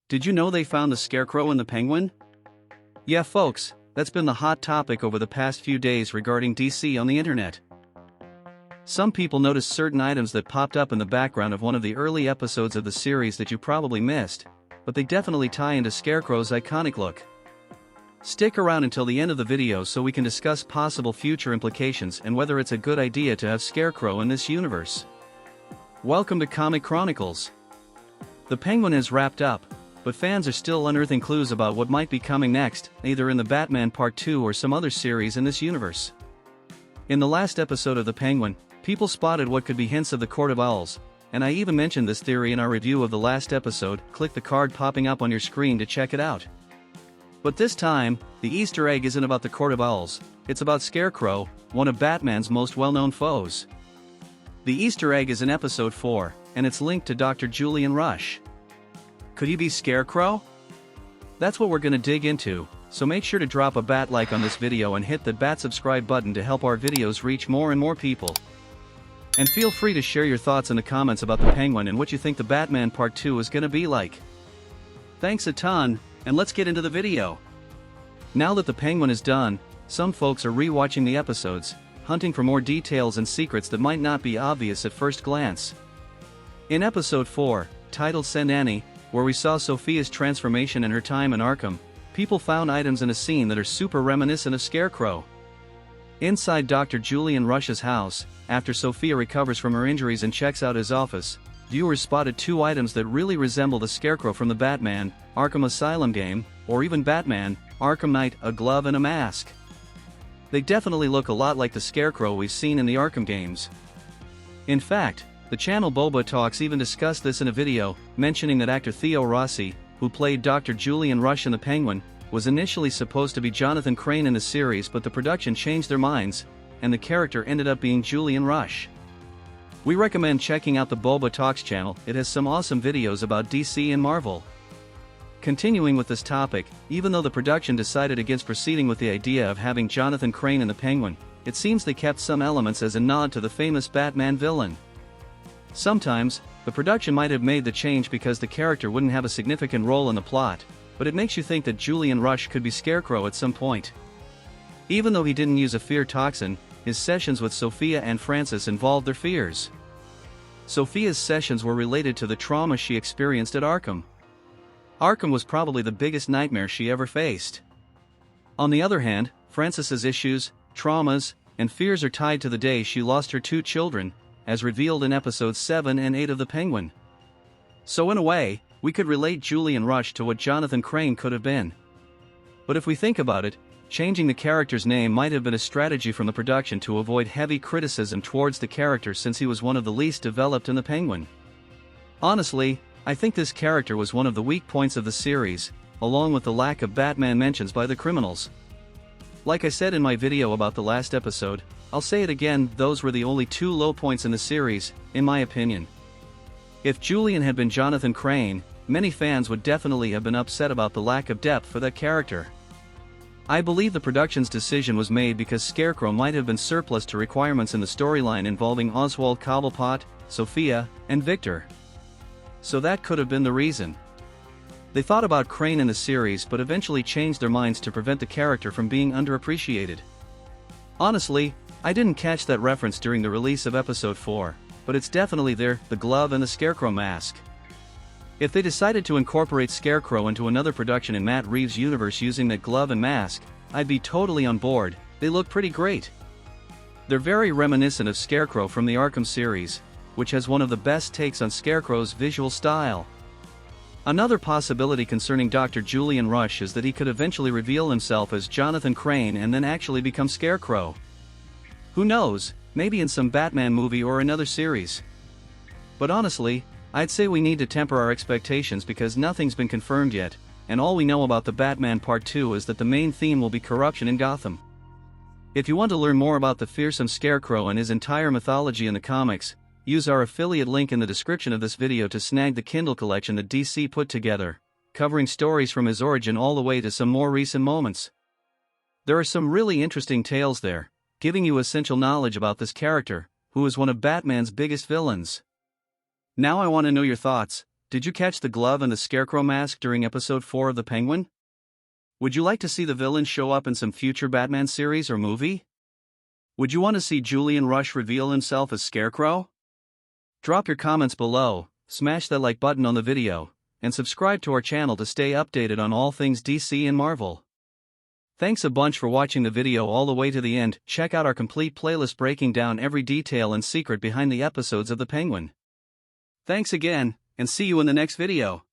Did you know they found the Scarecrow in the Penguin? Yeah, folks, that's been the hot topic over the past few days regarding DC on the internet. Some people noticed certain items that popped up in the background of one of the early episodes of the series that you probably missed, but they definitely tie into Scarecrow's iconic look. Stick around until the end of the video so we can discuss possible future implications and whether it's a good idea to have Scarecrow in this universe. Welcome to Comic Chronicles. The Penguin is wrapped up, but fans are still unearthing clues about what might be coming next, either in the Batman Part 2 or some other series in this universe. In the last episode of The Penguin, people spotted what could be hints of the Court of Owls, and I even mentioned this theory in our review of the last episode. Click the card popping up on your screen to check it out. But this time, the Easter egg isn't about the Court of Owls, it's about Scarecrow, one of Batman's most well-known foes. The Easter egg is in episode 4, and it's linked to Dr. Julian Rush. Could he be Scarecrow? That's what we're gonna dig into, so make sure to drop a bat like on this video and hit the bat subscribe button to help our videos reach more and more people. And feel free to share your thoughts in the comments about the Penguin and what you think the Batman Part 2 is gonna be like. Thanks a ton, and let's get into the video. Now that the Penguin is done, some folks are re-watching the episodes, hunting for more details and secrets that might not be obvious at first glance. In episode 4, titled Send Annie, where we saw Sophia's transformation and her time in Arkham, people found items in a scene that are super reminiscent of Scarecrow. Inside Dr. Julian Rush's house, after Sophia recovers from her injuries and checks out his office, viewers spotted two items that really resemble the Scarecrow from the Batman Arkham Asylum game, or even Batman Arkham Knight, a glove and a mask. They definitely look a lot like the Scarecrow we've seen in the Arkham games. In fact, the channel Boba Talks even discussed this in a video, mentioning that actor Theo Rossi, who played Dr. Julian Rush in The Penguin, was initially supposed to be Jonathan Crane in the series, but the production changed their minds, and the character ended up being Julian Rush. We recommend checking out the Boba Talks channel, it has some awesome videos about DC and Marvel. Continuing with this topic, even though the production decided against proceeding with the idea of having Jonathan Crane in The Penguin, it seems they kept some elements as a nod to the famous Batman villain. Sometimes, the production might have made the change because the character wouldn't have a significant role in the plot, but it makes you think that Julian Rush could be Scarecrow at some point. Even though he didn't use a fear toxin, his sessions with Sophia and Francis involved their fears. Sophia's sessions were related to the trauma she experienced at Arkham. Arkham was probably the biggest nightmare she ever faced. On the other hand, Francis's issues, traumas, and fears are tied to the day she lost her two children, as revealed in episodes 7 and 8 of The Penguin. So in a way, we could relate Julian Rush to what Jonathan Crane could have been. But if we think about it, changing the character's name might have been a strategy from the production to avoid heavy criticism towards the character since he was one of the least developed in The Penguin. Honestly, I think this character was one of the weak points of the series, along with the lack of Batman mentions by the criminals. Like I said in my video about the last episode, I'll say it again, those were the only two low points in the series, in my opinion. If Julian had been Jonathan Crane, many fans would definitely have been upset about the lack of depth for that character. I believe the production's decision was made because Scarecrow might have been surplus to requirements in the storyline involving Oswald Cobblepot, Sophia, and Victor. So that could have been the reason. They thought about Crane in the series but eventually changed their minds to prevent the character from being underappreciated. Honestly, I didn't catch that reference during the release of episode 4, but it's definitely there, the glove and the Scarecrow mask. If they decided to incorporate Scarecrow into another production in Matt Reeves' universe using that glove and mask, I'd be totally on board. They look pretty great. They're very reminiscent of Scarecrow from the Arkham series, which has one of the best takes on Scarecrow's visual style. Another possibility concerning Dr. Julian Rush is that he could eventually reveal himself as Jonathan Crane and then actually become Scarecrow. Who knows, maybe in some Batman movie or another series. But honestly, I'd say we need to temper our expectations because nothing's been confirmed yet, and all we know about the Batman Part 2 is that the main theme will be corruption in Gotham. If you want to learn more about the fearsome Scarecrow and his entire mythology in the comics, use our affiliate link in the description of this video to snag the Kindle collection that DC put together, covering stories from his origin all the way to some more recent moments. There are some really interesting tales there, giving you essential knowledge about this character, who is one of Batman's biggest villains. Now I want to know your thoughts. did you catch the glove and the Scarecrow mask during episode 4 of The Penguin? Would you like to see the villain show up in some future Batman series or movie? Would you want to see Julian Rush reveal himself as Scarecrow? Drop your comments below, smash that like button on the video, and subscribe to our channel to stay updated on all things DC and Marvel. Thanks a bunch for watching the video all the way to the end. Check out our complete playlist breaking down every detail and secret behind the episodes of The Penguin. Thanks again, and see you in the next video.